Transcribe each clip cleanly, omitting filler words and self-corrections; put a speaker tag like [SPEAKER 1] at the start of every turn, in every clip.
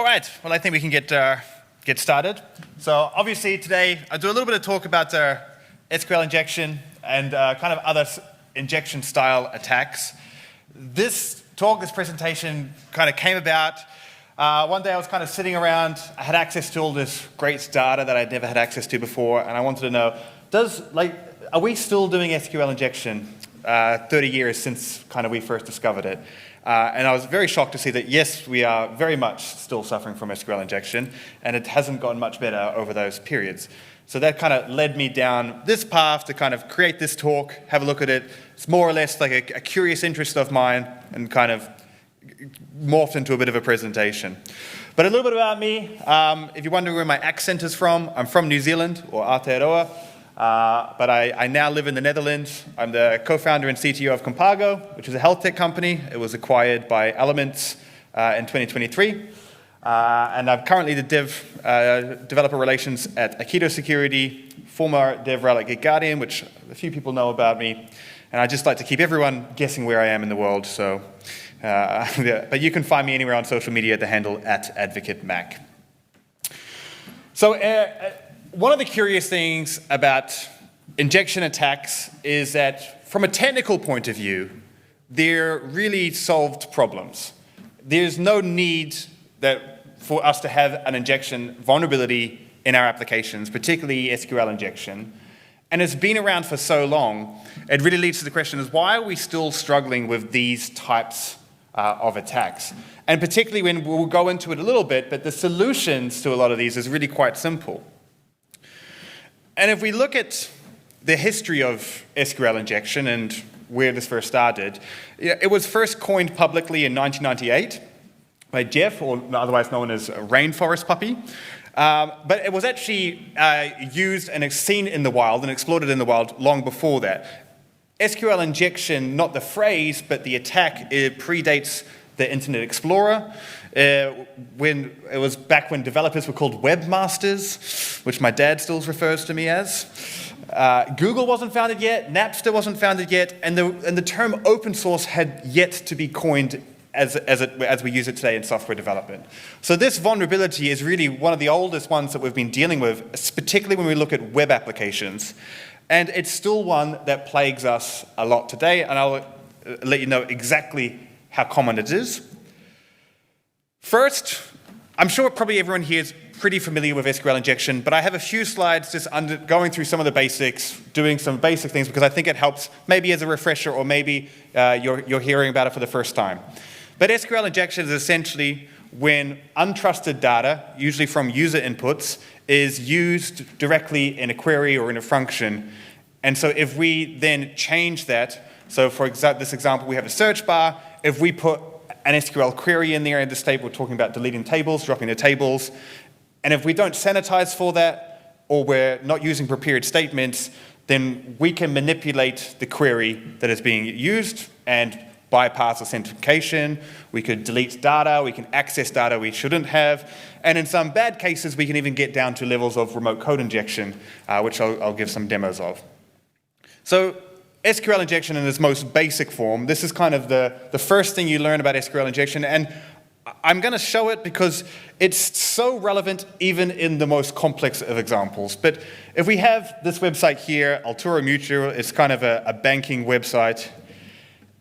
[SPEAKER 1] All right, well, I think we can get started. So obviously today I'll do a little bit of talk about SQL injection and kind of other injection style attacks. This presentation kind of came about one day I was kind of sitting around, I had access to all this great data that I'd never had access to before, and I wanted to know, are we still doing SQL injection 30 years since kind of we first discovered it? And I was very shocked to see that, yes, we are very much still suffering from SQL injection, and it hasn't gotten much better over those periods. So that kind of led me down this path to kind of create this talk, have a look at it. It's more or less like a curious interest of mine, and kind of morphed into a bit of a presentation. But a little bit about me. If you're wondering where my accent is from, I'm from New Zealand, or Aotearoa. But I now live in the Netherlands. I'm the co-founder and CTO of Conpago, which is a health tech company. It was acquired by Elements in 2023. And I'm currently the developer relations at Aikido Security, former dev rel at GitGuardian, which a few people know about me. And I just like to keep everyone guessing where I am in the world. So, but you can find me anywhere on social media at the handle @AdvocateMac. So, one of the curious things about injection attacks is that from a technical point of view, they're really solved problems. There's no need for us to have an injection vulnerability in our applications, particularly SQL injection. And it's been around for so long, it really leads to the question is, why are we still struggling with these types of attacks? And particularly when we'll go into it a little bit, but the solutions to a lot of these is really quite simple. And if we look at the history of SQL injection and where this first started, it was first coined publicly in 1998 by Jeff, or otherwise known as Rainforest Puppy. But it was actually used and seen in the wild and exploited in the wild long before that. SQL injection, not the phrase, but the attack, it predates the Internet Explorer. When it was back when developers were called webmasters, which my dad still refers to me as. Google wasn't founded yet, Napster wasn't founded yet, and the term open source had yet to be coined as we use it today in software development. So this vulnerability is really one of the oldest ones that we've been dealing with, particularly when we look at web applications. And it's still one that plagues us a lot today, and I'll let you know exactly how common it is. First, I'm sure probably everyone here is pretty familiar with SQL injection, but I have a few slides just going through some of the basics, doing some basic things, because I think it helps maybe as a refresher, or maybe you're hearing about it for the first time. But SQL injection is essentially when untrusted data, usually from user inputs, is used directly in a query or in a function. And so if we then change that, so for this example, we have a search bar. If we put an SQL query in there in this table, we're talking about deleting tables, dropping the tables. And if we don't sanitize for that, or we're not using prepared statements, then we can manipulate the query that is being used and bypass authentication. We could delete data, we can access data we shouldn't have. And in some bad cases, we can even get down to levels of remote code injection, which I'll give some demos of. So SQL injection in its most basic form, this is kind of the first thing you learn about SQL injection, and I'm going to show it because it's so relevant even in the most complex of examples. But if we have this website here, Altura Mutual, it's kind of a banking website,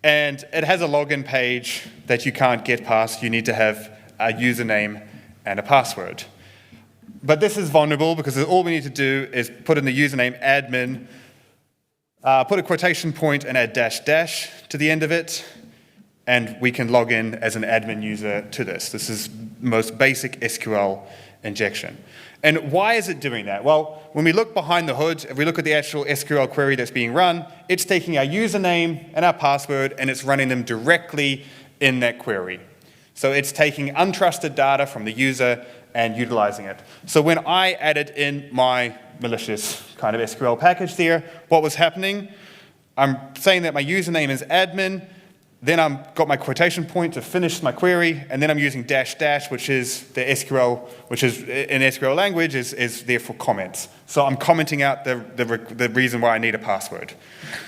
[SPEAKER 1] and it has a login page that you can't get past. You need to have a username and a password. But this is vulnerable because all we need to do is put in the username admin, put a quotation point and add -- to the end of it, and we can log in as an admin user to this. This is the most basic SQL injection. And why is it doing that? Well, when we look behind the hood, if we look at the actual SQL query that's being run, it's taking our username and our password and it's running them directly in that query. So it's taking untrusted data from the user and utilizing it. So when I added in my malicious kind of SQL package there, what was happening? I'm saying that my username is admin, then I've got my quotation point to finish my query, and then I'm using -- which is the SQL, which is in SQL language is there for comments. So I'm commenting out the reason why I need a password.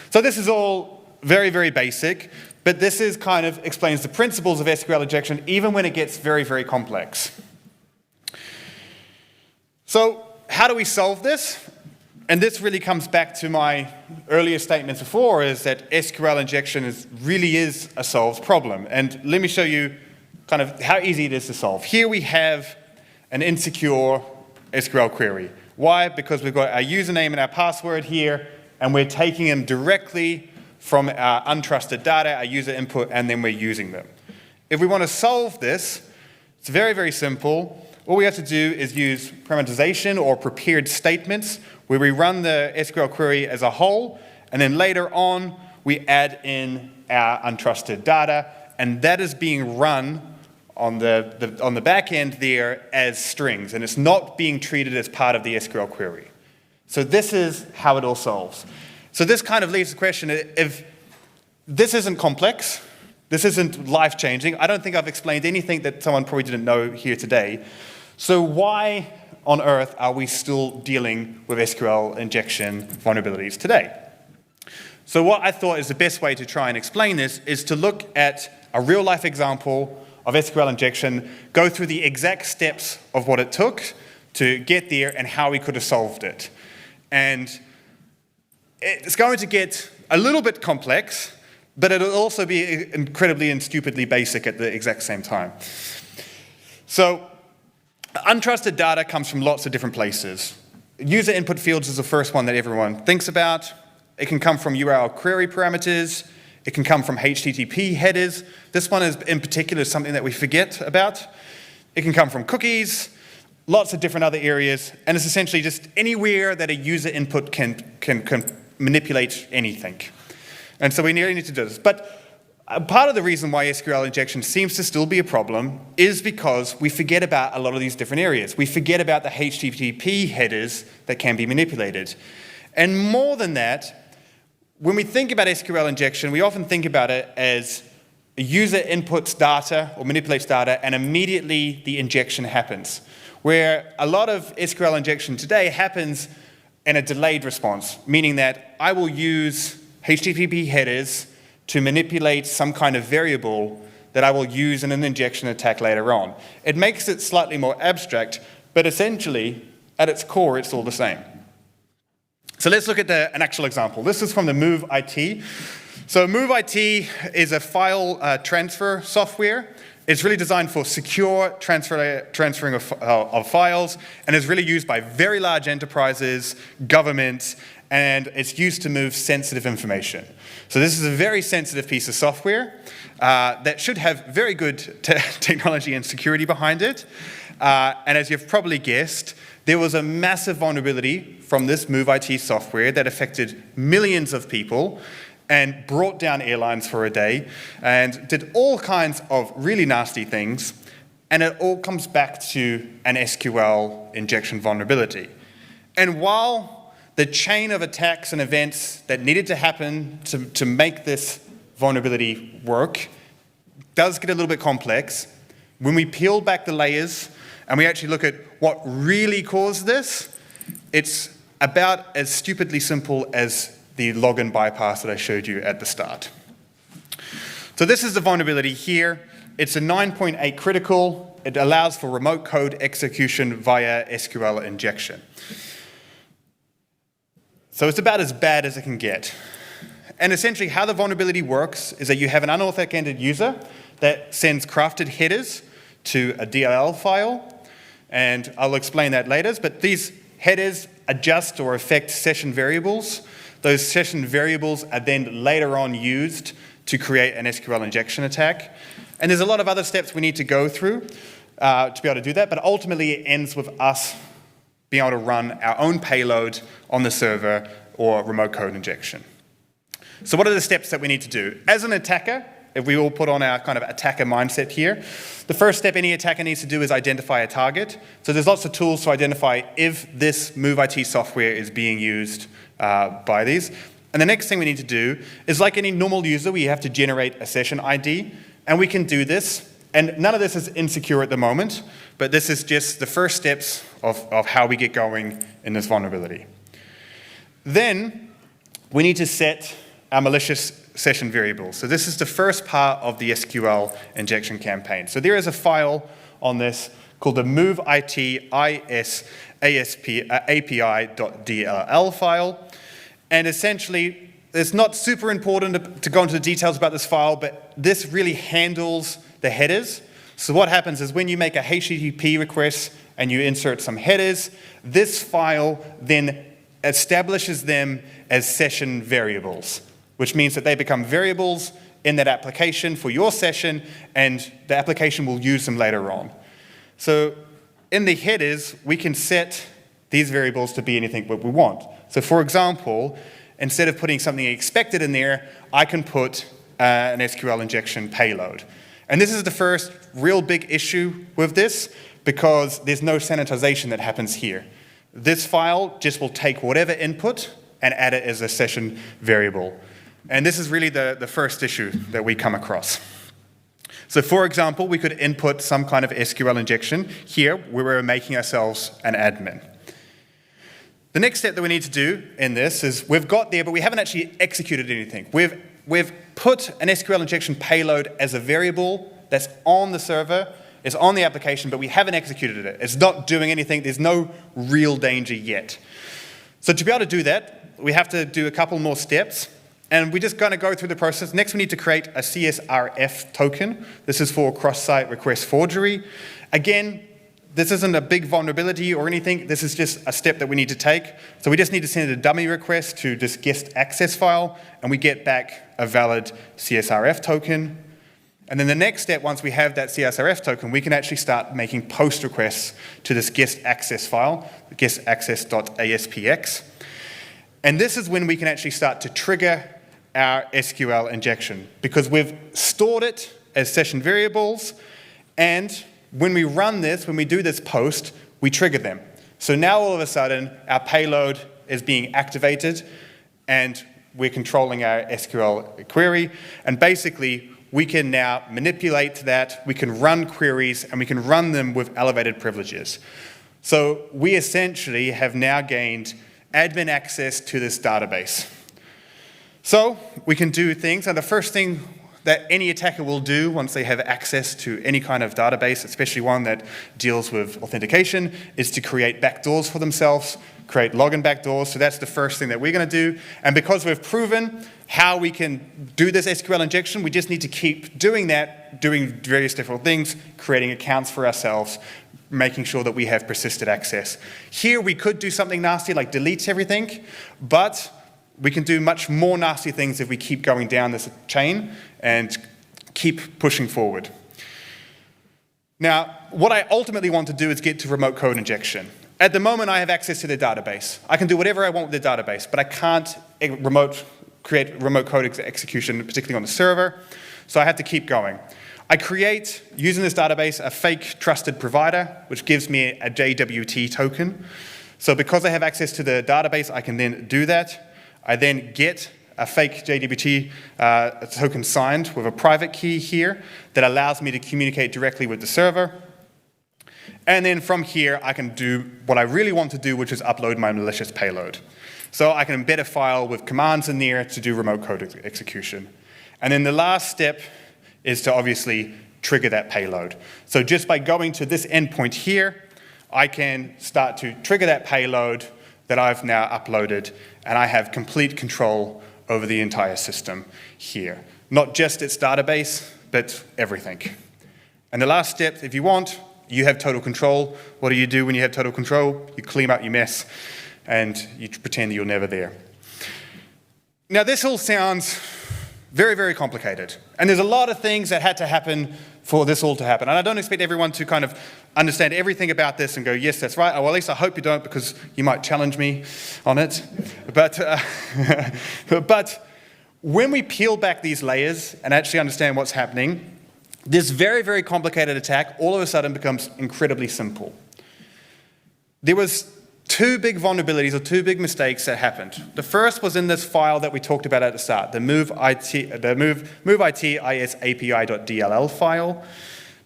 [SPEAKER 1] So this is all very, very basic, but this is kind of explains the principles of SQL injection even when it gets very, very complex. So how do we solve this? And this really comes back to my earlier statements before, is that SQL injection really is a solved problem. And let me show you kind of how easy it is to solve. Here we have an insecure SQL query. Why? Because we've got our username and our password here, and we're taking them directly from our untrusted data, our user input, and then we're using them. If we want to solve this, it's very, very simple. All we have to do is use parameterization or prepared statements, where we run the SQL query as a whole, and then later on, we add in our untrusted data, and that is being run on the back end there as strings, and it's not being treated as part of the SQL query. So this is how it all solves. So this kind of leaves the question, if this isn't complex, this isn't life-changing, I don't think I've explained anything that someone probably didn't know here today. So why on earth are we still dealing with SQL injection vulnerabilities today? So what I thought is the best way to try and explain this is to look at a real-life example of SQL injection, go through the exact steps of what it took to get there and how we could have solved it. And it's going to get a little bit complex, but it'll also be incredibly and stupidly basic at the exact same time. So untrusted data comes from lots of different places. User input fields is the first one that everyone thinks about. It can come from URL query parameters. It can come from HTTP headers. This one is in particular something that we forget about. It can come from cookies, lots of different other areas, and it's essentially just anywhere that a user input can manipulate anything. And so we really need to do this. But part of the reason why SQL injection seems to still be a problem is because we forget about a lot of these different areas. We forget about the HTTP headers that can be manipulated. And more than that, when we think about SQL injection, we often think about it as a user inputs data or manipulates data, and immediately the injection happens. Where a lot of SQL injection today happens in a delayed response, meaning that I will use HTTP headers to manipulate some kind of variable that I will use in an injection attack later on. It makes it slightly more abstract, but essentially, at its core, it's all the same. So let's look at an actual example. This is from the Move IT. So Move IT is a file transfer software. It's really designed for secure transferring of files, and is really used by very large enterprises, governments, and it's used to move sensitive information. So this is a very sensitive piece of software that should have very good technology and security behind it. And as you've probably guessed, there was a massive vulnerability from this Move IT software that affected millions of people and brought down airlines for a day and did all kinds of really nasty things. And it all comes back to an SQL injection vulnerability. And while the chain of attacks and events that needed to happen to make this vulnerability work does get a little bit complex, when we peel back the layers and we actually look at what really caused this, it's about as stupidly simple as the login bypass that I showed you at the start. So this is the vulnerability here. It's a 9.8 critical. It allows for remote code execution via SQL injection. So it's about as bad as it can get. And essentially how the vulnerability works is that you have an unauthenticated user that sends crafted headers to a DLL file, and I'll explain that later, but these headers adjust or affect session variables. Those session variables are then later on used to create an SQL injection attack. And there's a lot of other steps we need to go through to be able to do that, but ultimately it ends with us being able to run our own payload on the server or remote code injection. So what are the steps that we need to do? As an attacker, if we all put on our kind of attacker mindset here, the first step any attacker needs to do is identify a target. So there's lots of tools to identify if this Move IT software is being used by these. And the next thing we need to do is, like any normal user, we have to generate a session ID, and we can do this. And none of this is insecure at the moment, but this is just the first steps of how we get going in this vulnerability. Then we need to set our malicious session variables. So this is the first part of the SQL injection campaign. So there is a file on this called the Move IT IS API.dll file. And essentially, it's not super important to go into the details about this file, but this really handles the headers. So what happens is when you make a HTTP request and you insert some headers, this file then establishes them as session variables, which means that they become variables in that application for your session, and the application will use them later on. So in the headers, we can set these variables to be anything that we want. So for example, instead of putting something expected in there, I can put an SQL injection payload. And this is the first real big issue with this, because there's no sanitization that happens here. This file just will take whatever input and add it as a session variable. And this is really the first issue that we come across. So for example, we could input some kind of SQL injection here where we're making ourselves an admin. The next step that we need to do in this is we've got there, but we haven't actually executed anything. We've put an SQL injection payload as a variable that's on the server, it's on the application, but we haven't executed it. It's not doing anything. There's no real danger yet. So to be able to do that, we have to do a couple more steps. And we're just going to go through the process. Next, we need to create a CSRF token. This is for cross-site request forgery. Again, this isn't a big vulnerability or anything. This is just a step that we need to take. So we just need to send a dummy request to this guest access file, and we get back a valid CSRF token. And then the next step, once we have that CSRF token, we can actually start making post requests to this guest access file, guestaccess.aspx. And this is when we can actually start to trigger our SQL injection, because we've stored it as session variables, and when we run this, when we do this post, we trigger them. So now all of a sudden, our payload is being activated, and we're controlling our SQL query, and basically, we can now manipulate that, we can run queries, and we can run them with elevated privileges. So we essentially have now gained admin access to this database. So we can do things, and the first thing that any attacker will do once they have access to any kind of database, especially one that deals with authentication, is to create backdoors for themselves, create login backdoors. So that's the first thing that we're going to do. And because we've proven how we can do this SQL injection, we just need to keep doing that, doing various different things, creating accounts for ourselves, making sure that we have persisted access. Here we could do something nasty like delete everything, but we can do much more nasty things if we keep going down this chain and keep pushing forward. Now, what I ultimately want to do is get to remote code injection. At the moment, I have access to the database. I can do whatever I want with the database, but I can't create remote code execution, particularly on the server, so I have to keep going. I create, using this database, a fake trusted provider, which gives me a JWT token. So because I have access to the database, I can then do that. I then get a fake JWT token signed with a private key here that allows me to communicate directly with the server. And then from here, I can do what I really want to do, which is upload my malicious payload. So I can embed a file with commands in there to do remote code execution. And then the last step is to obviously trigger that payload. So just by going to this endpoint here, I can start to trigger that payload that I've now uploaded, and I have complete control over the entire system here. Not just its database, but everything. And the last step, if you want, you have total control. What do you do when you have total control? You clean up your mess, and you pretend that you're never there. Now, this all sounds very, very complicated. And there's a lot of things that had to happen for this all to happen. And I don't expect everyone to kind of understand everything about this and go, yes, that's right. Well, at least I hope you don't, because you might challenge me on it. But when we peel back these layers and actually understand what's happening, this very, very complicated attack all of a sudden becomes incredibly simple. There was two big vulnerabilities or two big mistakes that happened. The first was in this file that we talked about at the start, the moveitis.api.dll file.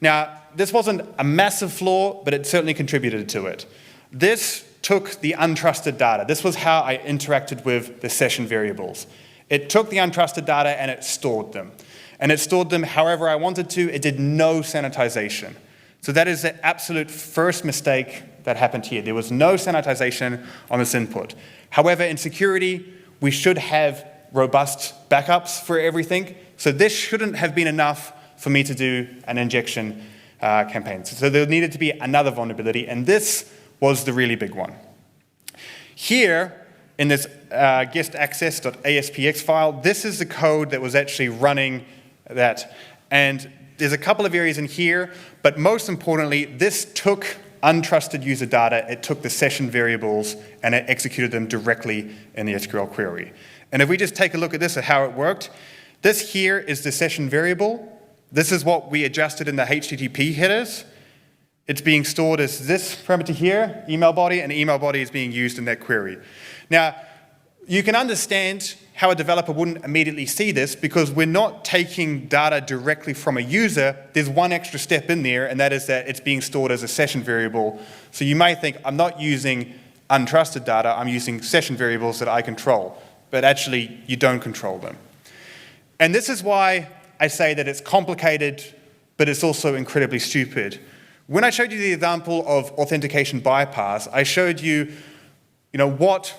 [SPEAKER 1] Now, this wasn't a massive flaw, but it certainly contributed to it. This took the untrusted data. This was how I interacted with the session variables. It took the untrusted data and it stored them. And it stored them however I wanted to. It did no sanitization. So that is the absolute first mistake that happened here. There was no sanitization on this input. However, in security, we should have robust backups for everything. So this shouldn't have been enough for me to do an injection campaign. So there needed to be another vulnerability, and this was the really big one. Here, in this guestaccess.aspx file, this is the code that was actually running that. And there's a couple of areas in here, but most importantly, this took untrusted user data, it took the session variables, and it executed them directly in the SQL query. And if we just take a look at this, at how it worked, this here is the session variable. This is what we adjusted in the HTTP headers. It's being stored as this parameter here, email body, and email body is being used in that query. Now, you can understand how a developer wouldn't immediately see this because we're not taking data directly from a user. There's one extra step in there, and that is that it's being stored as a session variable. So you may think, I'm not using untrusted data, I'm using session variables that I control. But actually, you don't control them. And this is why I say that it's complicated, but it's also incredibly stupid. When I showed you the example of authentication bypass, I showed you, what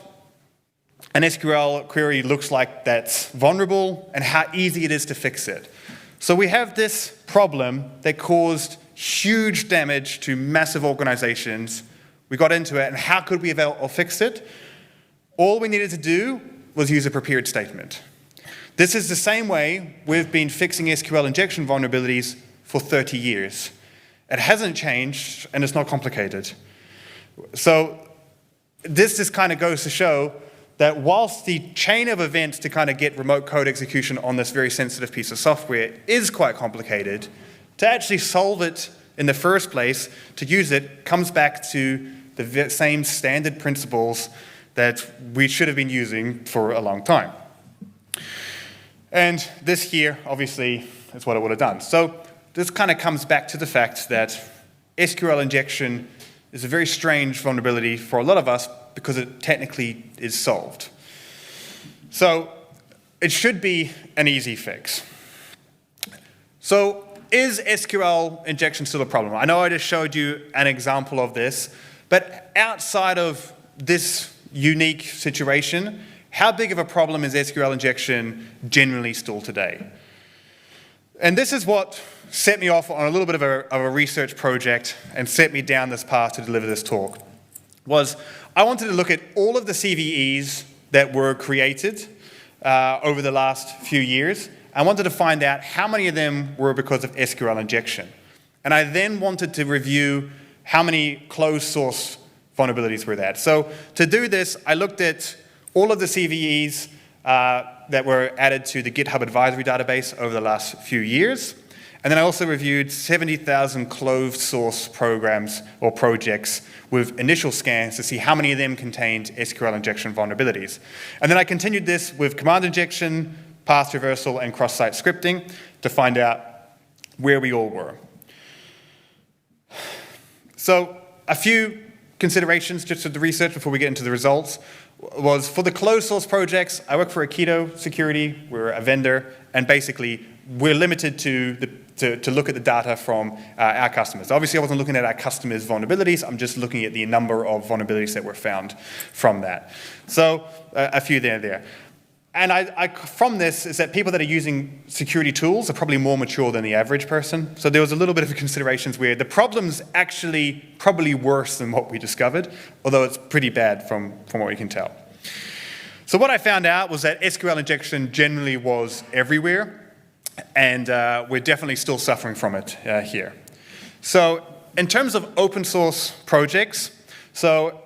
[SPEAKER 1] an SQL query looks like that's vulnerable and how easy it is to fix it. So we have this problem that caused huge damage to massive organizations. We got into it, and how could we have fixed it? All we needed to do was use a prepared statement. This is the same way we've been fixing SQL injection vulnerabilities for 30 years. It hasn't changed, and it's not complicated. So this just kind of goes to show that whilst the chain of events to kind of get remote code execution on this very sensitive piece of software is quite complicated, to actually solve it in the first place, to use it, comes back to the same standard principles that we should have been using for a long time. And this here, obviously, is what it would have done. So this kind of comes back to the fact that SQL injection is a very strange vulnerability for a lot of us because it technically is solved. So it should be an easy fix. So is SQL injection still a problem? I know I just showed you an example of this, but outside of this unique situation, how big of a problem is SQL injection generally still today? And this is what set me off on a little bit of a research project and set me down this path to deliver this talk, was I wanted to look at all of the CVEs that were created over the last few years. I wanted to find out how many of them were because of SQL injection. And I then wanted to review how many closed source vulnerabilities were there. So to do this, I looked at all of the CVEs that were added to the GitHub advisory database over the last few years. And then I also reviewed 70,000 closed source programs or projects with initial scans to see how many of them contained SQL injection vulnerabilities. And then I continued this with command injection, path reversal, and cross-site scripting to find out where we all were. So a few considerations just of the research before we get into the results was for the closed source projects, I work for Aikido Security, we're a vendor, and basically we're limited to look at the data from our customers. Obviously I wasn't looking at our customers' vulnerabilities, I'm just looking at the number of vulnerabilities that were found from that. So a few there. And I from this is that people that are using security tools are probably more mature than the average person. So there was a little bit of considerations where the problem's actually probably worse than what we discovered, although it's pretty bad from what we can tell. So what I found out was that SQL injection generally was everywhere, and we're definitely still suffering from it here. So in terms of open source projects, so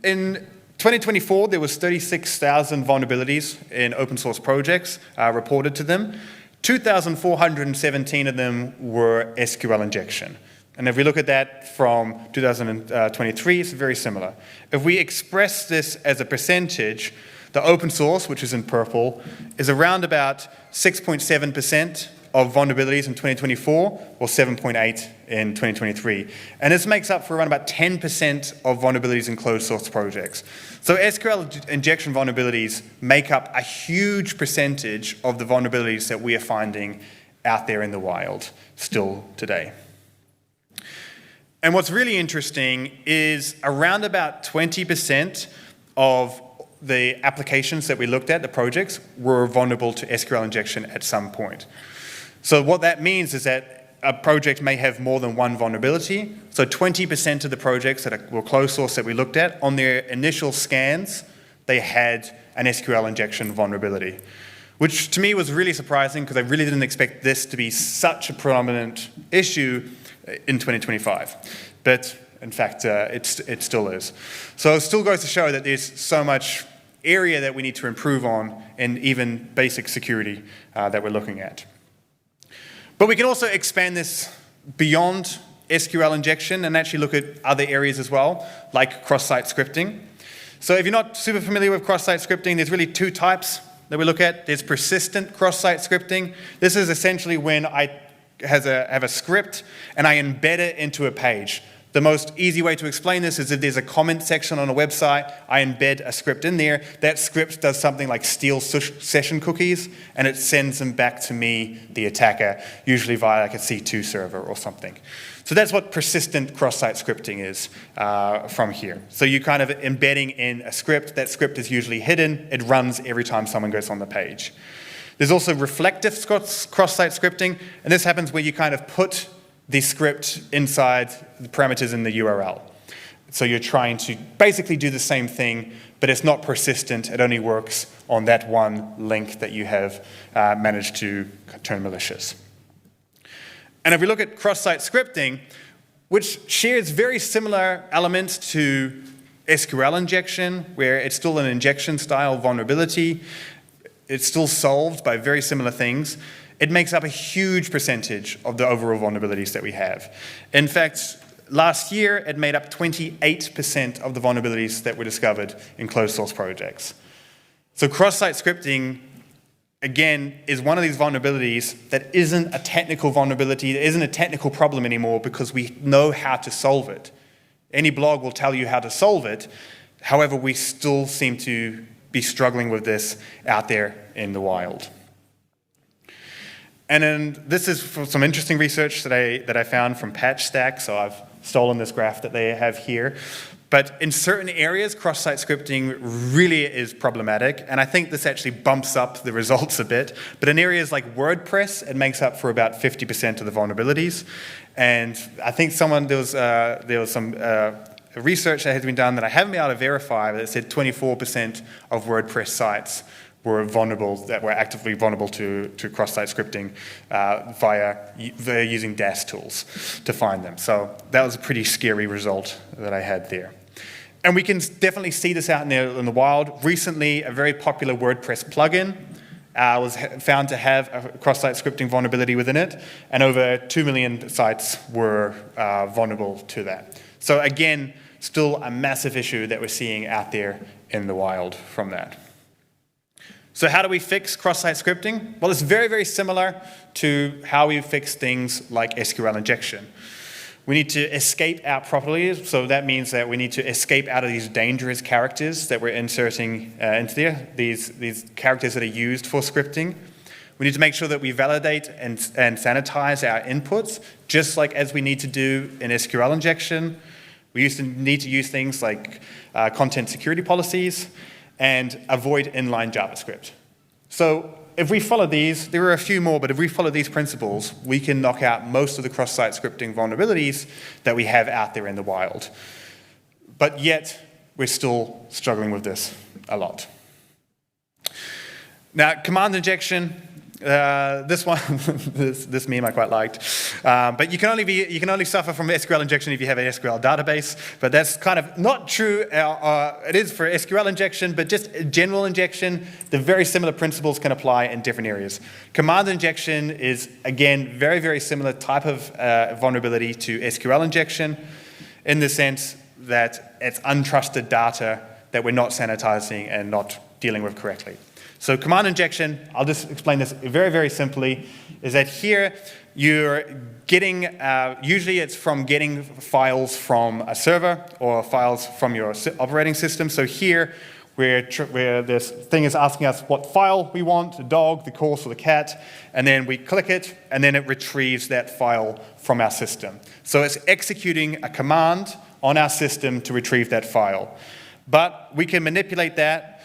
[SPEAKER 1] in 2024, there was 36,000 vulnerabilities in open source projects reported to them. 2,417 of them were SQL injection. And if we look at that from 2023, it's very similar. If we express this as a percentage, the open source, which is in purple, is around about 6.7% of vulnerabilities in 2024, or 7.8 in 2023. And this makes up for around about 10% of vulnerabilities in closed source projects. So SQL injection vulnerabilities make up a huge percentage of the vulnerabilities that we are finding out there in the wild still today. And what's really interesting is around about 20% of the applications that we looked at, the projects, were vulnerable to SQL injection at some point. So what that means is that a project may have more than one vulnerability. So 20% of the projects that were closed source that we looked at, on their initial scans, they had an SQL injection vulnerability, which to me was really surprising because I really didn't expect this to be such a prominent issue in 2025. But in fact, it still is. So it still goes to show that there's so much area that we need to improve on in even basic security that we're looking at. But we can also expand this beyond SQL injection and actually look at other areas as well, like cross-site scripting. So if you're not super familiar with cross-site scripting, there's really two types that we look at. There's persistent cross-site scripting. This is essentially when I have a script and I embed it into a page. The most easy way to explain this is if there's a comment section on a website, I embed a script in there. That script does something like steal session cookies, and it sends them back to me, the attacker, usually via like a C2 server or something. So that's what persistent cross-site scripting is from here. So you're kind of embedding in a script. That script is usually hidden. It runs every time someone goes on the page. There's also reflective cross-site scripting, and this happens where you kind of put the script inside the parameters in the URL. So you're trying to basically do the same thing, but it's not persistent. It only works on that one link that you have managed to turn malicious. And if we look at cross-site scripting, which shares very similar elements to SQL injection, where it's still an injection-style vulnerability, it's still solved by very similar things, it makes up a huge percentage of the overall vulnerabilities that we have. In fact, last year, it made up 28% of the vulnerabilities that were discovered in closed source projects. So cross-site scripting, again, is one of these vulnerabilities that isn't a technical vulnerability, it isn't a technical problem anymore because we know how to solve it. Any blog will tell you how to solve it. However, we still seem to be struggling with this out there in the wild. And then this is from some interesting research that I found from PatchStack, so I've stolen this graph that they have here. But in certain areas, cross-site scripting really is problematic, and I think this actually bumps up the results a bit. But in areas like WordPress, it makes up for about 50% of the vulnerabilities. And I think there was some research that has been done that I haven't been able to verify, but it said 24% of WordPress sites were vulnerable, that were actively vulnerable to cross-site scripting via using DAS tools to find them. So that was a pretty scary result that I had there. And we can definitely see this out in the wild. Recently, a very popular WordPress plugin was found to have a cross-site scripting vulnerability within it, and over 2 million sites were vulnerable to that. So again, still a massive issue that we're seeing out there in the wild from that. So how do we fix cross-site scripting? Well, it's very, very similar to how we fix things like SQL injection. We need to escape out properly, so that means that we need to escape out of these dangerous characters that we're inserting into there, these characters that are used for scripting. We need to make sure that we validate and sanitize our inputs, just like as we need to do in SQL injection. We need to use things like content security policies, and avoid inline JavaScript. So if we follow these, there are a few more, but if we follow these principles, we can knock out most of the cross-site scripting vulnerabilities that we have out there in the wild. But yet, we're still struggling with this a lot. Now, command injection, this one, this meme I quite liked. But you can only suffer from SQL injection if you have an SQL database. But that's kind of not true. It is for SQL injection, but just general injection, the very similar principles can apply in different areas. Command injection is, again, very, very similar type of vulnerability to SQL injection in the sense that it's untrusted data that we're not sanitizing and not dealing with correctly. So command injection, I'll just explain this very, very simply, is that here you're getting, usually it's from getting files from a server or files from your operating system. So here where this thing is asking us what file we want, the dog, the horse, or the cat, and then we click it, and then it retrieves that file from our system. So it's executing a command on our system to retrieve that file. But we can manipulate that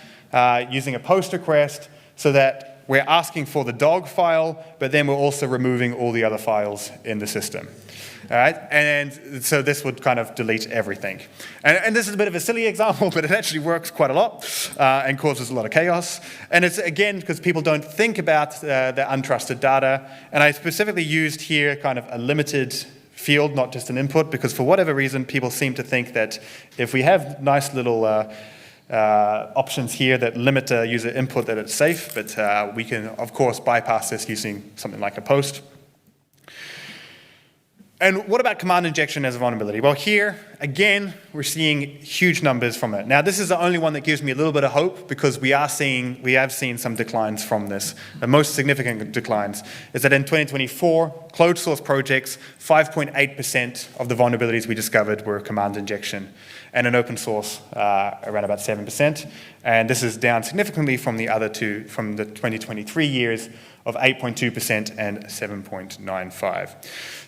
[SPEAKER 1] using a post request so that we're asking for the dog file, but then we're also removing all the other files in the system. All right, and so this would kind of delete everything. And this is a bit of a silly example, but it actually works quite a lot and causes a lot of chaos. And it's, again, because people don't think about the untrusted data. And I specifically used here kind of a limited field, not just an input, because for whatever reason, people seem to think that if we have nice little options here that limit user input, that it's safe. But we can, of course, bypass this using something like a post. And what about command injection as a vulnerability? Well, here, again, we're seeing huge numbers from it. Now, this is the only one that gives me a little bit of hope because we have seen some declines from this. The most significant declines is that in 2024, closed source projects, 5.8% of the vulnerabilities we discovered were command injection, and in open source, around about 7%. And this is down significantly from the other two, from the 2023 years, of 8.2% and 7.95%.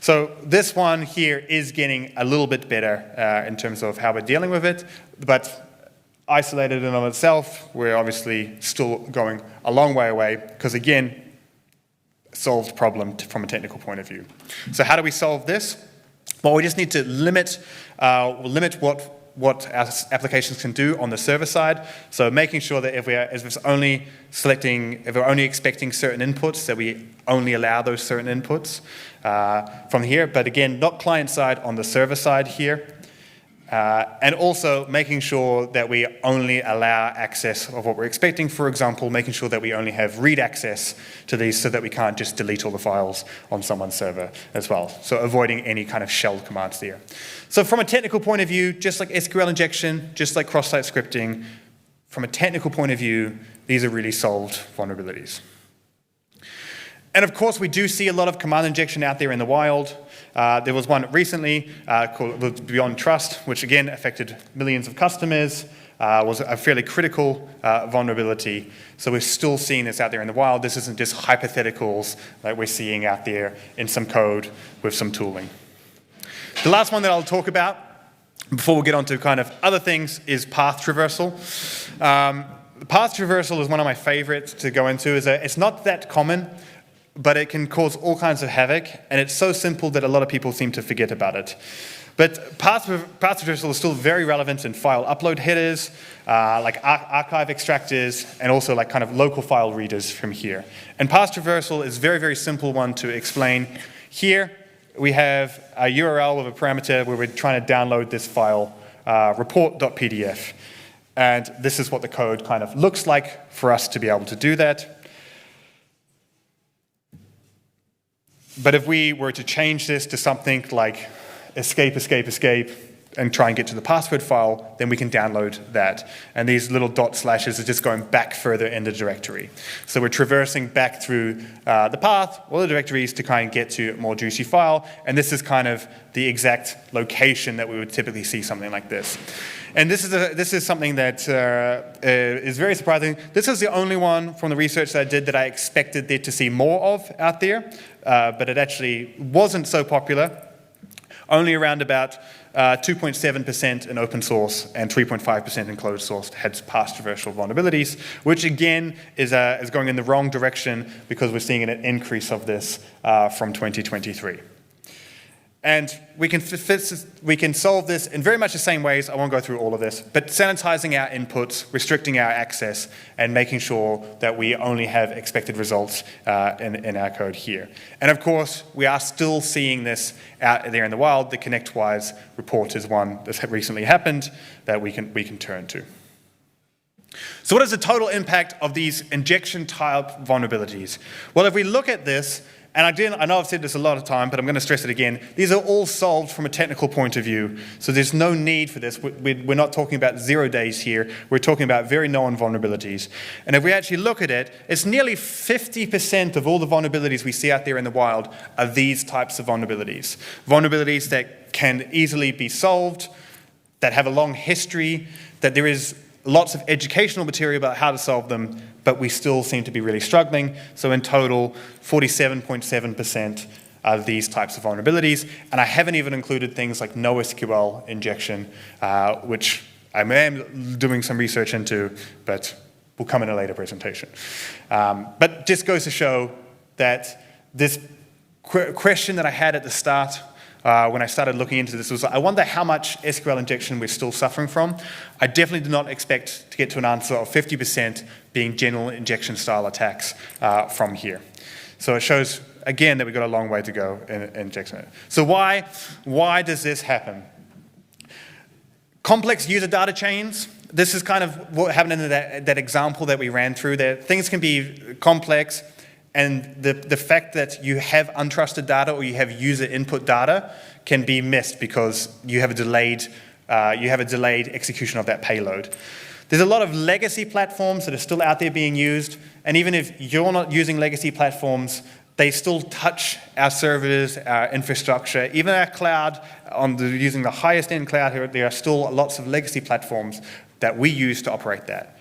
[SPEAKER 1] So this one here is getting a little bit better in terms of how we're dealing with it, but isolated in and of itself, we're obviously still going a long way away because, again, solved problem from a technical point of view. So how do we solve this? Well, we just need to limit what our applications can do on the server side. So making sure that if we're only expecting certain inputs, that we only allow those certain inputs from here. But again, not client side, on the server side here. And also making sure that we only allow access of what we're expecting. For example, making sure that we only have read access to these so that we can't just delete all the files on someone's server as well. So avoiding any kind of shell commands there. So from a technical point of view, just like SQL injection, just like cross-site scripting, from a technical point of view, these are really solved vulnerabilities. And of course, we do see a lot of command injection out there in the wild. There was one recently called Beyond Trust, which again affected millions of customers, was a fairly critical vulnerability. So we're still seeing this out there in the wild. This isn't just hypotheticals that we're seeing out there in some code with some tooling. The last one that I'll talk about before we get on to kind of other things is path traversal. Path traversal is one of my favorites to go into. It's not that common, but it can cause all kinds of havoc, and it's so simple that a lot of people seem to forget about it. But path traversal is still very relevant in file upload headers, like archive extractors, and also like kind of local file readers from here. And path traversal is a very, very simple one to explain. Here, we have a URL with a parameter where we're trying to download this file, report.pdf. And this is what the code kind of looks like for us to be able to do that. But if we were to change this to something like escape, escape, escape, and try and get to the password file, then we can download that. And these little dot slashes are just going back further in the directory. So we're traversing back through the path, all the directories, to kind of get to a more juicy file. And this is kind of the exact location that we would typically see something like this. And this is something that is very surprising. This is the only one from the research that I did that I expected there to see more of out there, but it actually wasn't so popular. Only around about 2.7% in open source and 3.5% in closed source had path traversal vulnerabilities, which again is going in the wrong direction because we're seeing an increase of this from 2023. And we can solve this in very much the same ways. I won't go through all of this, but sanitizing our inputs, restricting our access, and making sure that we only have expected results in our code here. And of course, we are still seeing this out there in the wild. The ConnectWise report is one that's recently happened that we can turn to. So what is the total impact of these injection-type vulnerabilities? Well, if we look at this, and I know I've said this a lot of time, but I'm going to stress it again. These are all solved from a technical point of view, so there's no need for this. We're not talking about 0 days here. We're talking about very known vulnerabilities. And if we actually look at it, it's nearly 50% of all the vulnerabilities we see out there in the wild are these types of vulnerabilities. Vulnerabilities that can easily be solved, that have a long history, that there is lots of educational material about how to solve them, but we still seem to be really struggling. So in total, 47.7% are these types of vulnerabilities. And I haven't even included things like NoSQL injection, which I am doing some research into, but will come in a later presentation. But just goes to show that this question that I had at the start when I started looking into this was, I wonder how much SQL injection we're still suffering from. I definitely did not expect to get to an answer of 50% being general injection style attacks from here. So it shows, again, that we've got a long way to go in injection. So why does this happen? Complex user data chains. This is kind of what happened in that example that we ran through there. Things can be complex, and the fact that you have untrusted data or you have user input data can be missed because you have a delayed execution of that payload. There's a lot of legacy platforms that are still out there being used, and even if you're not using legacy platforms, they still touch our servers, our infrastructure, even our cloud. Using the highest end cloud here, there are still lots of legacy platforms that we use to operate that.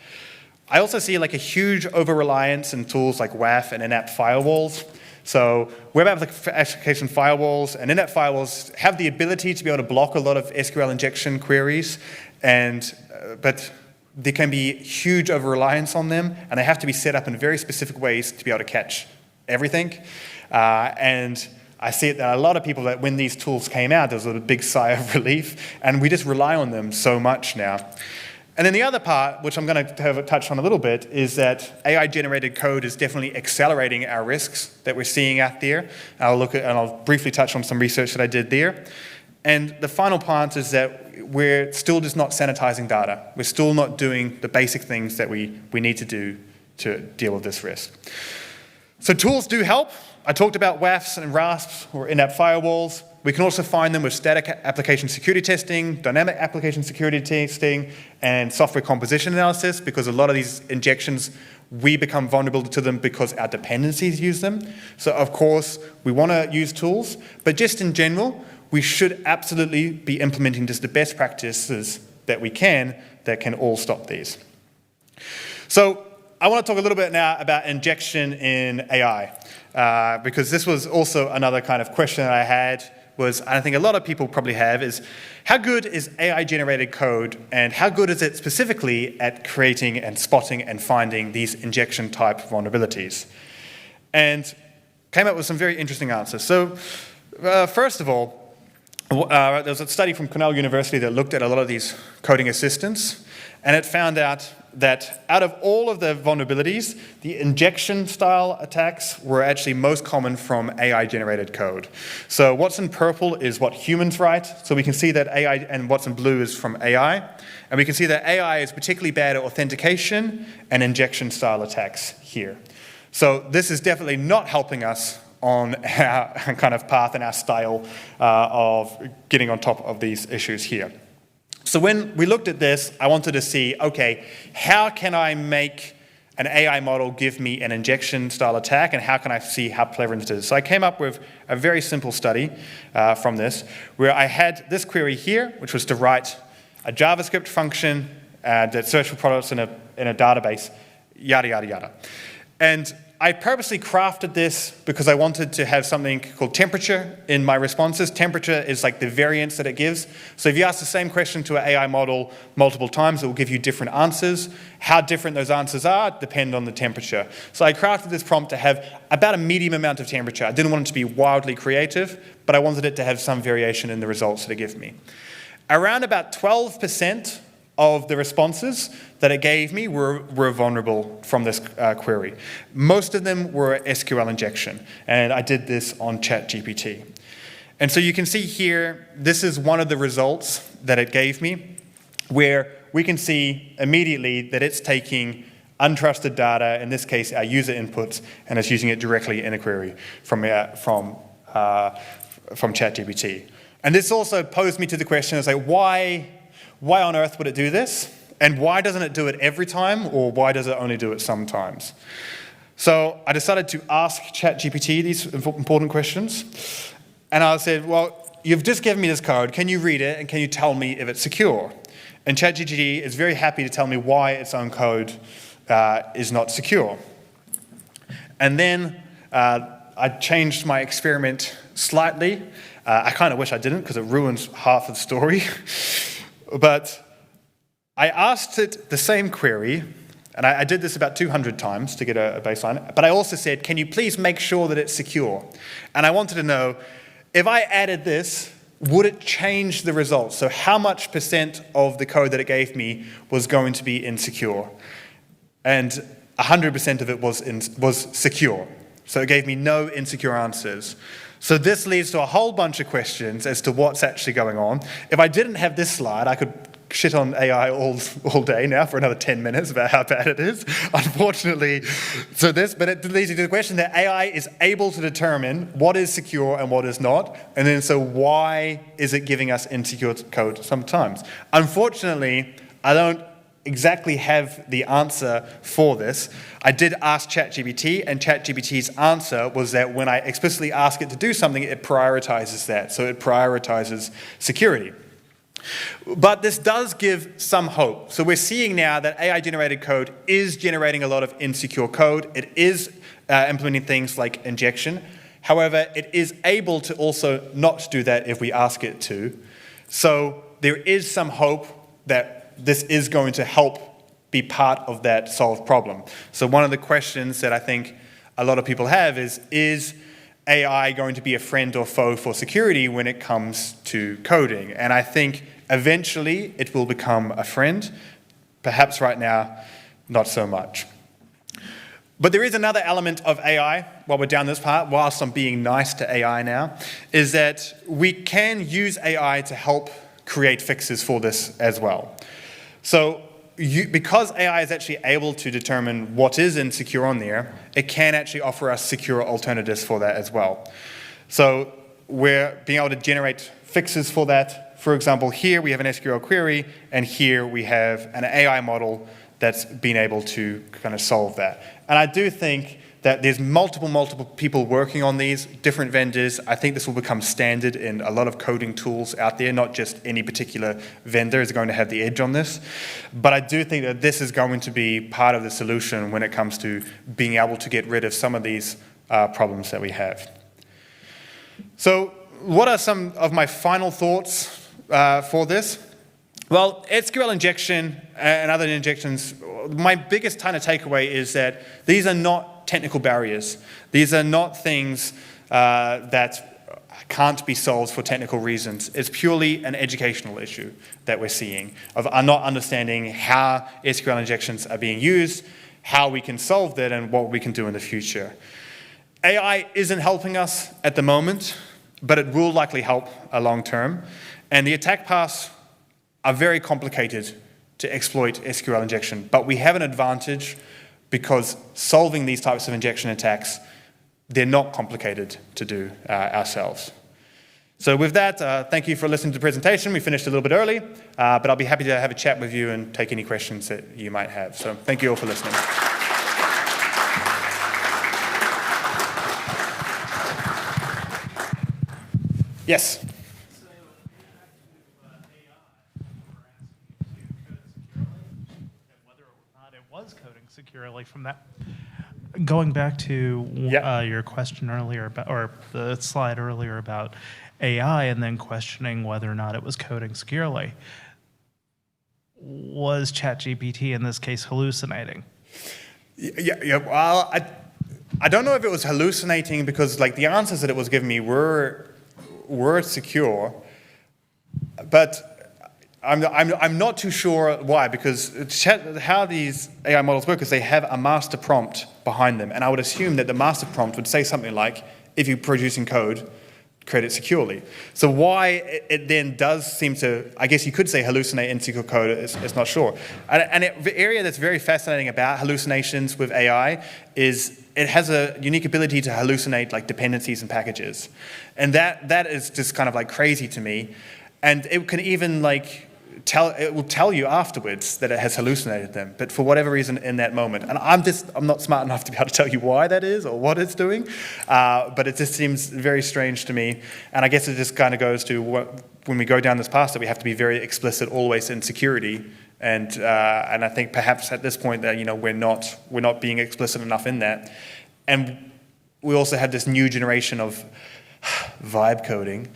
[SPEAKER 1] I also see like a huge over-reliance in tools like WAF and in-app firewalls. So web application firewalls and in-app firewalls have the ability to be able to block a lot of SQL injection queries, but there can be huge over-reliance on them, and they have to be set up in very specific ways to be able to catch everything. And I see that a lot of people, that when these tools came out, there was a big sigh of relief, and we just rely on them so much now. And then the other part, which I'm going to have touch on a little bit, is that AI-generated code is definitely accelerating our risks that we're seeing out there. I'll briefly touch on some research that I did there. And the final part is that we're still just not sanitizing data. We're still not doing the basic things that we need to do to deal with this risk. So tools do help. I talked about WAFs and RASPs, or in-app firewalls. We can also find them with static application security testing, dynamic application security testing, and software composition analysis, because a lot of these injections, we become vulnerable to them because our dependencies use them. So of course, we want to use tools, but just in general, we should absolutely be implementing just the best practices that we can that can all stop these. So I want to talk a little bit now about injection in AI, because this was also another kind of question that I had, I think a lot of people probably have, is how good is AI-generated code, and how good is it specifically at creating and spotting and finding these injection-type vulnerabilities? And came up with some very interesting answers. So first of all, there was a study from Cornell University that looked at a lot of these coding assistants, and it found out that out of all of the vulnerabilities, the injection-style attacks were actually most common from AI-generated code. So what's in purple is what humans write. So we can see that AI, and what's in blue is from AI. And we can see that AI is particularly bad at authentication and injection-style attacks here. So this is definitely not helping us on our kind of path and our style of getting on top of these issues here. So when we looked at this, I wanted to see, okay, how can I make an AI model give me an injection-style attack, and how can I see how clever it is? So I came up with a very simple study from this, where I had this query here, which was to write a JavaScript function that searched for products in a database, yada, yada, yada. And I purposely crafted this because I wanted to have something called temperature in my responses. Temperature is like the variance that it gives. So if you ask the same question to an AI model multiple times, it will give you different answers. How different those answers are depend on the temperature. So I crafted this prompt to have about a medium amount of temperature. I didn't want it to be wildly creative, but I wanted it to have some variation in the results that it gave me. Around about 12% of the responses that it gave me were vulnerable from this query. Most of them were SQL injection, and I did this on ChatGPT. And so you can see here, this is one of the results that it gave me, where we can see immediately that it's taking untrusted data, in this case our user inputs, and it's using it directly in a query from ChatGPT. And this also posed me to the question, why on earth would it do this? And why doesn't it do it every time, or why does it only do it sometimes? So I decided to ask ChatGPT these important questions. And I said, well, you've just given me this code. Can you read it, and can you tell me if it's secure? And ChatGPT is very happy to tell me why its own code is not secure. And then I changed my experiment slightly. I kind of wish I didn't because it ruins half of the story. But I asked it the same query, and I did this about 200 times to get a baseline, but I also said, can you please make sure that it's secure? And I wanted to know, if I added this, would it change the results? So how much % of the code that it gave me was going to be insecure? And 100% of it was secure. So it gave me no insecure answers. So this leads to a whole bunch of questions as to what's actually going on. If I didn't have this slide, I could shit on AI all day now for another 10 minutes about how bad it is. Unfortunately, but it leads you to the question that AI is able to determine what is secure and what is not, and then so why is it giving us insecure code sometimes? Unfortunately, I don't exactly have the answer for this. I did ask ChatGPT, and ChatGPT's answer was that when I explicitly ask it to do something, it prioritizes that. So it prioritizes security. But this does give some hope. So we're seeing now that AI-generated code is generating a lot of insecure code. It is implementing things like injection. However, it is able to also not do that if we ask it to. So there is some hope that this is going to help be part of that solved problem. So one of the questions that I think a lot of people have is AI going to be a friend or foe for security when it comes to coding? And I think eventually it will become a friend. Perhaps right now, not so much. But there is another element of AI, while we're down this part, whilst I'm being nice to AI now, is that we can use AI to help create fixes for this as well. So because AI is actually able to determine what is insecure on there, it can actually offer us secure alternatives for that as well. So we're being able to generate fixes for that. For example, here we have an SQL query, and here we have an AI model that's been able to kind of solve that. And I do think that there's multiple people working on these, different vendors. I think this will become standard in a lot of coding tools out there, not just any particular vendor is going to have the edge on this. But I do think that this is going to be part of the solution when it comes to being able to get rid of some of these problems that we have. So what are some of my final thoughts for this? Well, SQL injection and other injections, my biggest kind of takeaway is that these are not technical barriers. These are not things that can't be solved for technical reasons. It's purely an educational issue that we're seeing of not understanding how SQL injections are being used, how we can solve that, and what we can do in the future. AI isn't helping us at the moment, but it will likely help long term. And the attack paths are very complicated to exploit SQL injection, but we have an advantage because solving these types of injection attacks, they're not complicated to do ourselves. So with that, thank you for listening to the presentation. We finished a little bit early, but I'll be happy to have a chat with you and take any questions that you might have. So thank you all for listening. Yes?
[SPEAKER 2] Was coding securely from that. Going back to your question earlier about, or the slide earlier about AI, and then questioning whether or not it was coding securely. Was ChatGPT in this case hallucinating?
[SPEAKER 1] Yeah. Well, I don't know if it was hallucinating because like the answers that it was giving me were secure, but I'm not too sure why, because how these AI models work is they have a master prompt behind them, and I would assume that the master prompt would say something like, if you're producing code, create it securely. So why it then does seem to, I guess you could say hallucinate insecure code, it's not sure. And the area that's very fascinating about hallucinations with AI is it has a unique ability to hallucinate like dependencies and packages. And that is just kind of like crazy to me. And it can even like it will tell you afterwards that it has hallucinated them, but for whatever reason in that moment. And I'm not smart enough to be able to tell you why that is or what it's doing, but it just seems very strange to me. And I guess it just kind of goes to when we go down this path that we have to be very explicit always in security. And I think perhaps at this point that we're not being explicit enough in that. And we also have this new generation of vibe coding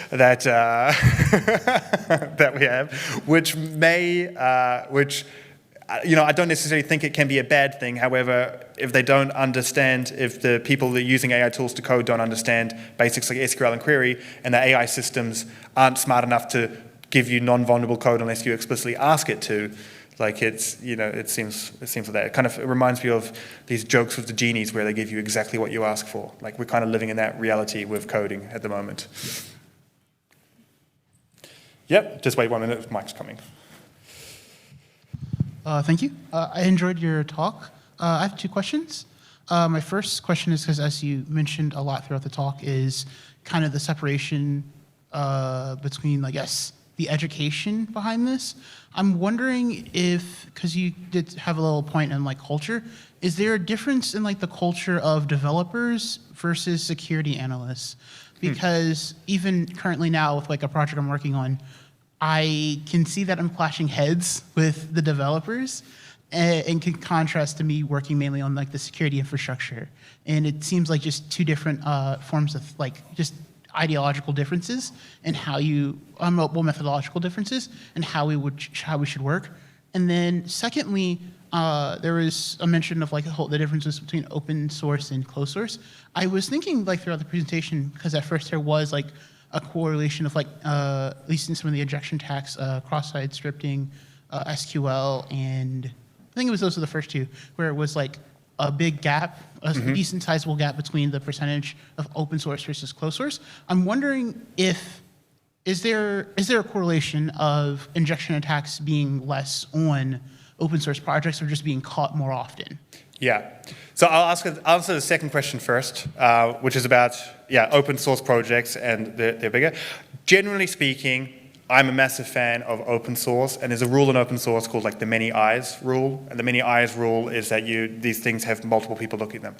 [SPEAKER 1] that that we have, which I don't necessarily think it can be a bad thing. However, if they don't understand, if the people that are using AI tools to code don't understand basics like SQL and query, and the AI systems aren't smart enough to give you non-vulnerable code unless you explicitly ask it to, like it seems like that. It reminds me of these jokes with the genies where they give you exactly what you ask for. Like we're kind of living in that reality with coding at the moment. Yep, just wait 1 minute, Mike's coming.
[SPEAKER 3] Thank you. I enjoyed your talk. I have 2 questions. My first question is because, as you mentioned a lot throughout the talk, is kind of the separation between, I guess, the education behind this. I'm wondering if, because you did have a little point in culture, is there a difference in the culture of developers versus security analysts? Because even currently now with a project I'm working on, I can see that I'm clashing heads with the developers, in contrast to me working mainly on the security infrastructure. And it seems like just 2 different forms of just ideological differences and how you, methodological differences and how we should work. And then secondly, there was a mention of the differences between open source and closed source. I was thinking throughout the presentation, because at first there was a correlation of at least in some of the injection attacks, cross-site scripting, SQL, and I think those are the first 2, where it was a big gap, a decent sizable gap between the percentage of open source versus closed source. I'm wondering is there a correlation of injection attacks being less on open source projects or just being caught more often?
[SPEAKER 1] Yeah. So I'll answer the second question first, which is about open source projects and they're bigger. Generally speaking, I'm a massive fan of open source, and there's a rule in open source called the many eyes rule. And the many eyes rule is that these things have multiple people looking at them.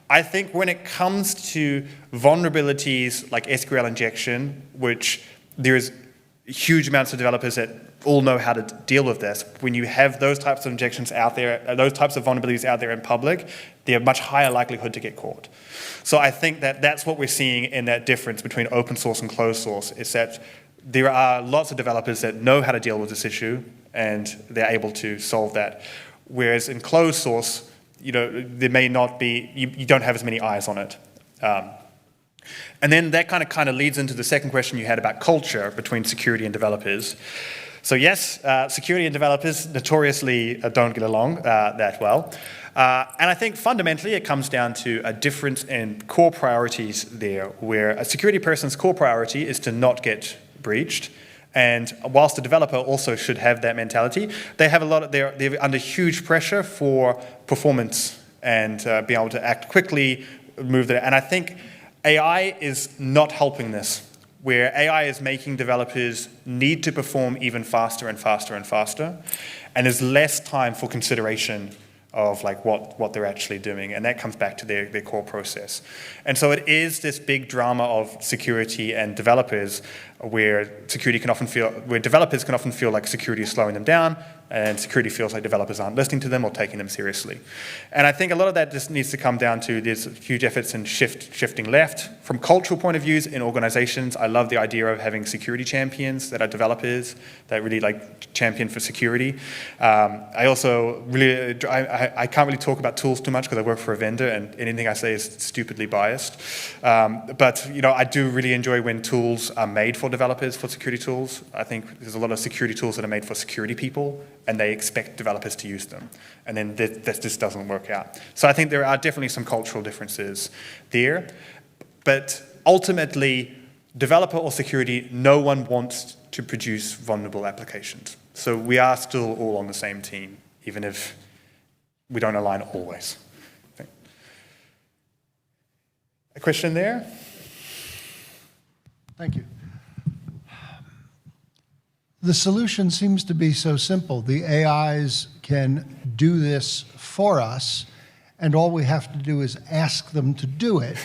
[SPEAKER 1] I think when it comes to vulnerabilities like SQL injection, which there's huge amounts of developers that all know how to deal with this. When you have those types of injections out there, those types of vulnerabilities out there in public, they're much higher likelihood to get caught. So I think that that's what we're seeing in that difference between open source and closed source, is that there are lots of developers that know how to deal with this issue and they're able to solve that. Whereas in closed source, there may not be, you don't have as many eyes on it. And then that kind of leads into the second question you had about culture between security and developers. So yes, security and developers notoriously don't get along that well. And I think fundamentally it comes down to a difference in core priorities there, where a security person's core priority is to not get breached. And whilst the developer also should have that mentality, they have they're under huge pressure for performance and being able to act quickly, move there. And I think AI is not helping this, where AI is making developers need to perform even faster and faster and faster, and there's less time for consideration of what they're actually doing, and that comes back to their core process. And so it is this big drama of security and developers, where developers can often feel like security is slowing them down, and security feels like developers aren't listening to them or taking them seriously. And I think a lot of that just needs to come down to there's huge efforts in shifting left. From cultural point of views in organizations, I love the idea of having security champions that are developers that really champion for security. I also really, I can't really talk about tools too much because I work for a vendor and anything I say is stupidly biased. But I do really enjoy when tools are made for developers, for security tools. I think there's a lot of security tools that are made for security people, and they expect developers to use them. And then this just doesn't work out. So I think there are definitely some cultural differences there. But ultimately, developer or security, no one wants to produce vulnerable applications. So we are still all on the same team, even if we don't align always. A question there?
[SPEAKER 3] Thank you.
[SPEAKER 4] the solution seems to be so simple. The AIs can do this for us, and all we have to do is ask them to do it.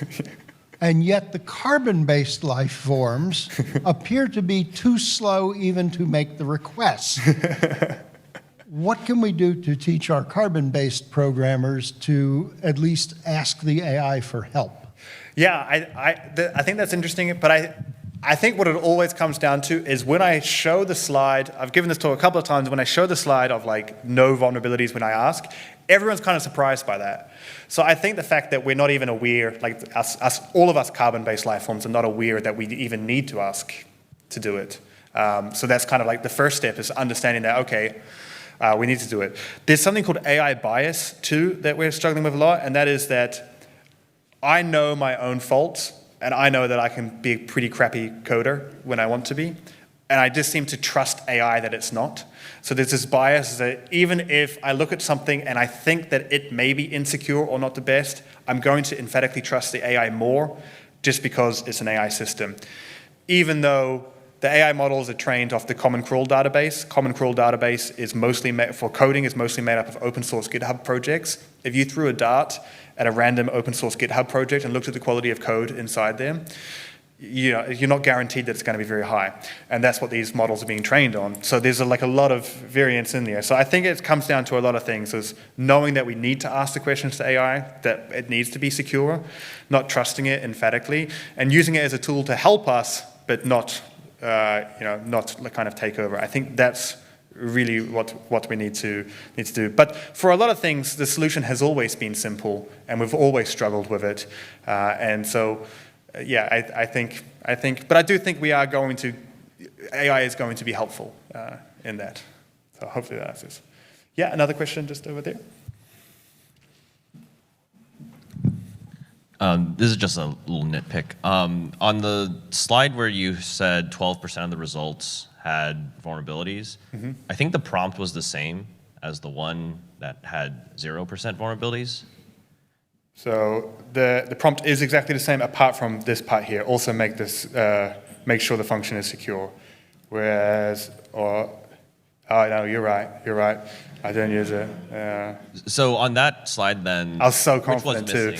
[SPEAKER 4] And yet the carbon-based life forms appear to be too slow even to make the request. What can we do to teach our carbon-based programmers to at least ask the AI for help?
[SPEAKER 1] Yeah, I think that's interesting, but I think what it always comes down to is when I show the slide, I've given this talk a couple of times, when I show the slide of like no vulnerabilities when I ask, everyone's kind of surprised by that. So I think the fact that we're not even aware, like all of us carbon-based life forms are not aware that we even need to ask to do it. So that's kind of like the first step, is understanding that, okay, we need to do it. There's something called AI bias too that we're struggling with a lot, and that is that I know my own faults, and I know that I can be a pretty crappy coder when I want to be, and I just seem to trust AI that it's not. So there's this bias that even if I look at something and I think that it may be insecure or not the best, I'm going to emphatically trust the AI more just because it's an AI system. Even though the AI models are trained off the Common Crawl database. Common Crawl database is mostly for coding, is mostly made up of open source GitHub projects. If you threw a dart at a random open source GitHub project and looked at the quality of code inside them, you're not guaranteed that it's going to be very high. And that's what these models are being trained on. So there's a lot of variance in there. So I think it comes down to a lot of things, is knowing that we need to ask the questions to AI, that it needs to be secure, not trusting it emphatically, and using it as a tool to help us, but not kind of take over. I think that's really what we need to do. But for a lot of things, the solution has always been simple, and we've always struggled with it. And so, I think, but I do think AI is going to be helpful in that. So hopefully that answers. Yeah, another question just over there.
[SPEAKER 5] This is just a little nitpick. On the slide where you said 12% of the results had vulnerabilities, I think the prompt was the same as the one that had 0% vulnerabilities.
[SPEAKER 1] So the prompt is exactly the same, apart from this part here. Also make sure the function is secure. Whereas, oh no, you're right. I don't use it.
[SPEAKER 5] So on that slide then,
[SPEAKER 1] I was so confident too.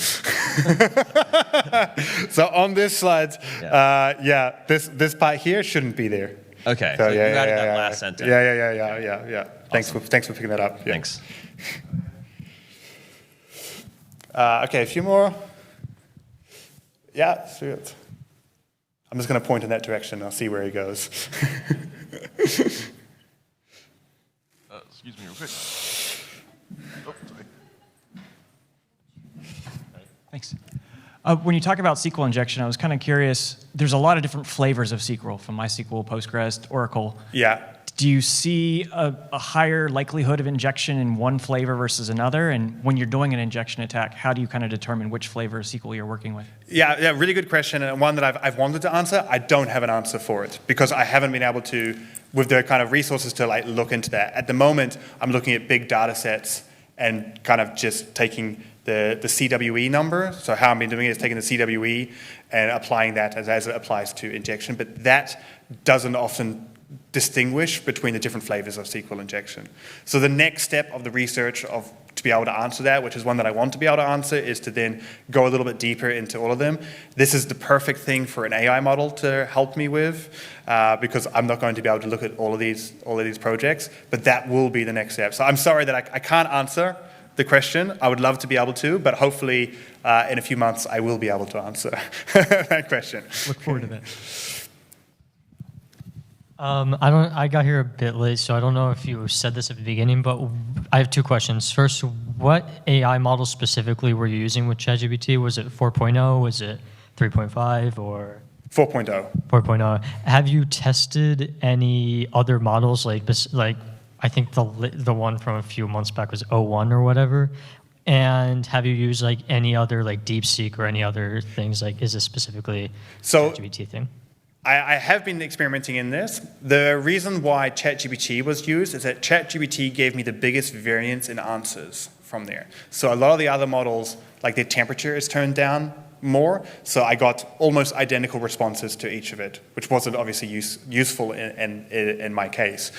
[SPEAKER 1] So on this slide, this part here shouldn't be there.
[SPEAKER 5] Okay, so you added that last sentence.
[SPEAKER 1] Yeah.
[SPEAKER 5] Awesome.
[SPEAKER 1] Thanks for picking that up. Yeah.
[SPEAKER 5] Thanks.
[SPEAKER 1] Okay, a few more. Yeah, see it. I'm just going to point in that direction. I'll see where he goes.
[SPEAKER 6] Excuse me real quick. Oh, sorry.
[SPEAKER 7] Thanks. When you talk about SQL injection, I was kind of curious. There's a lot of different flavors of SQL, from MySQL, Postgres, Oracle.
[SPEAKER 1] Yeah.
[SPEAKER 7] Do you see a higher likelihood of injection in one flavor versus another? And when you're doing an injection attack, how do you kind of determine which flavor of SQL you're working with?
[SPEAKER 1] Yeah, really good question, and one that I've wanted to answer. I don't have an answer for it because I haven't been able to, with the kind of resources to like look into that. At the moment, I'm looking at big data sets and kind of just taking the CWE number. So how I've been doing it is taking the CWE and applying that as it applies to injection, but that doesn't often distinguish between the different flavors of SQL injection. So the next step of the research to be able to answer that, which is one that I want to be able to answer, is to then go a little bit deeper into all of them. This is the perfect thing for an AI model to help me with, because I'm not going to be able to look at all of these projects, but that will be the next step. So I'm sorry that I can't answer the question. I would love to be able to, but hopefully in a few months I will be able to answer that question.
[SPEAKER 7] Look forward to that.
[SPEAKER 8] I got here a bit late, so I don't know if you said this at the beginning, but I have two questions. First, what AI model specifically were you using with ChatGPT? Was it 4.0? Was it 3.5 or
[SPEAKER 1] 4.0?
[SPEAKER 8] 4.0. Have you tested any other models like I think the one from a few months back was O1 or whatever? And have you used like any other like DeepSeek or any other things? Like, is this specifically ChatGPT thing?
[SPEAKER 1] I have been experimenting in this. The reason why ChatGPT was used is that ChatGPT gave me the biggest variance in answers from there. So a lot of the other models, like their temperature is turned down more. So I got almost identical responses to each of it, which wasn't obviously useful in my case.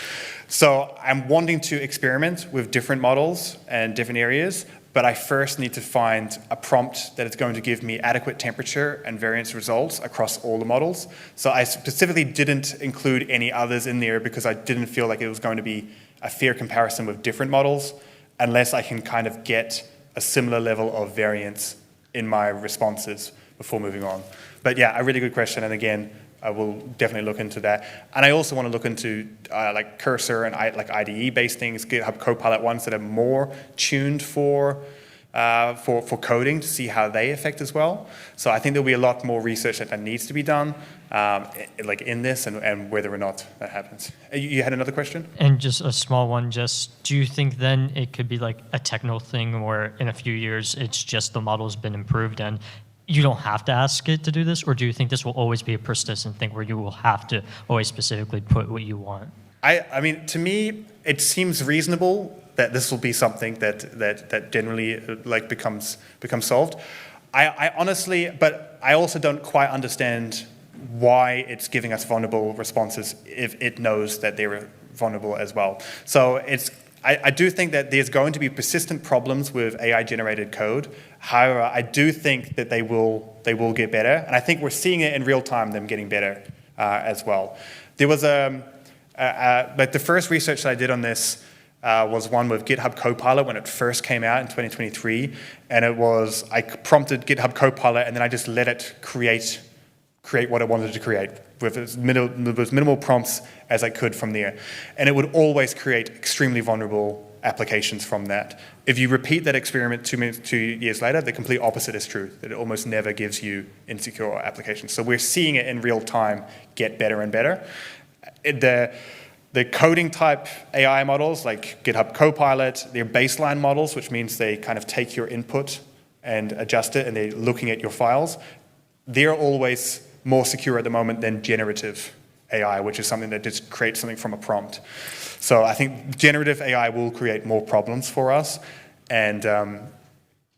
[SPEAKER 1] So I'm wanting to experiment with different models and different areas, but I first need to find a prompt that is going to give me adequate temperature and variance results across all the models. So I specifically didn't include any others in there because I didn't feel like it was going to be a fair comparison with different models unless I can kind of get a similar level of variance in my responses before moving on. But yeah, a really good question, and again, I will definitely look into that. And I also want to look into like Cursor and like IDE-based things, GitHub Copilot ones that are more tuned for coding to see how they affect as well. So I think there'll be a lot more research that needs to be done like in this and whether or not that happens. You had another question?
[SPEAKER 8] And just a small one, do you think then it could be like a technical thing where in a few years it's just the model's been improved and you don't have to ask it to do this, or do you think this will always be a persistent thing where you will have to always specifically put what you want?
[SPEAKER 1] I mean, to me, it seems reasonable that this will be something that generally like becomes solved. I honestly, but I also don't quite understand why it's giving us vulnerable responses if it knows that they're vulnerable as well. So I do think that there's going to be persistent problems with AI-generated code. However, I do think that they will get better, and I think we're seeing it in real time, them getting better as well. There was but the first research that I did on this was one with GitHub Copilot when it first came out in 2023, and I prompted GitHub Copilot, and then I just let it create what it wanted to create with as minimal prompts as I could from there. And it would always create extremely vulnerable applications from that. If you repeat that experiment 2 years later, the complete opposite is true, that it almost never gives you insecure applications. So we're seeing it in real time get better and better. The coding type AI models like GitHub Copilot, they're baseline models, which means they kind of take your input and adjust it, and they're looking at your files. They're always more secure at the moment than generative AI, which is something that just creates something from a prompt. So I think generative AI will create more problems for us, and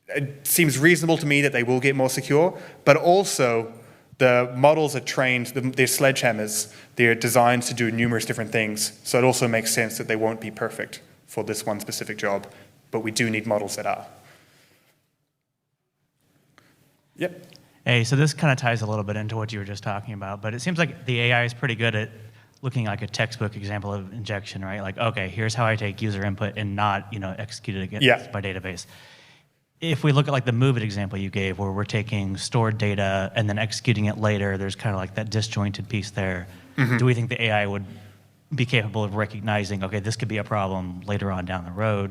[SPEAKER 1] it seems reasonable to me that they will get more secure, but also the models are trained, they're sledgehammers, they're designed to do numerous different things, so it also makes sense that they won't be perfect for this one specific job, but we do need models that are. Yep.
[SPEAKER 9] Hey, so this kind of ties a little bit into what you were just talking about, but it seems like the AI is pretty good at looking like a textbook example of injection, right? Like, okay, here's how I take user input and not, execute it against my database. If we look at like the move it example you gave, where we're taking stored data and then executing it later, there's kind of like that disjointed piece there. Mm-hmm. Do we think the AI would be capable of recognizing, okay, this could be a problem later on down the road?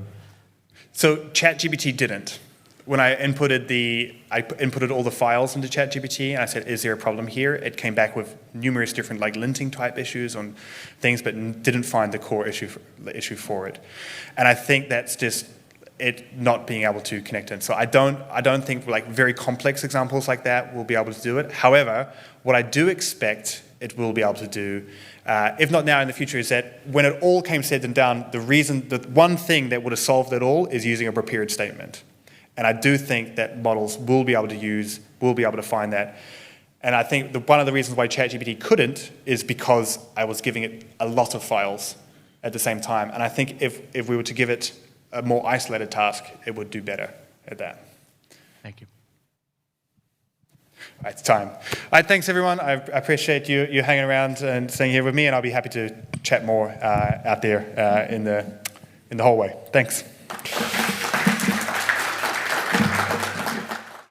[SPEAKER 1] So ChatGPT didn't. When I inputted all the files into ChatGPT and I said, is there a problem here? It came back with numerous different like linting type issues on things, but didn't find the core issue for it. And I think that's just it not being able to connect in. So I don't think like very complex examples like that will be able to do it. However, what I do expect it will be able to do, if not now in the future, is that when it all came said and done, the one thing that would have solved it all is using a prepared statement. And I do think that models will be able to find that. And I think one of the reasons why ChatGPT couldn't is because I was giving it a lot of files at the same time. And I think if we were to give it a more isolated task, it would do better at that.
[SPEAKER 9] Thank you.
[SPEAKER 1] All right, it's time. All right, thanks everyone. I appreciate you hanging around and staying here with me, and I'll be happy to chat more out there in the hallway. Thanks.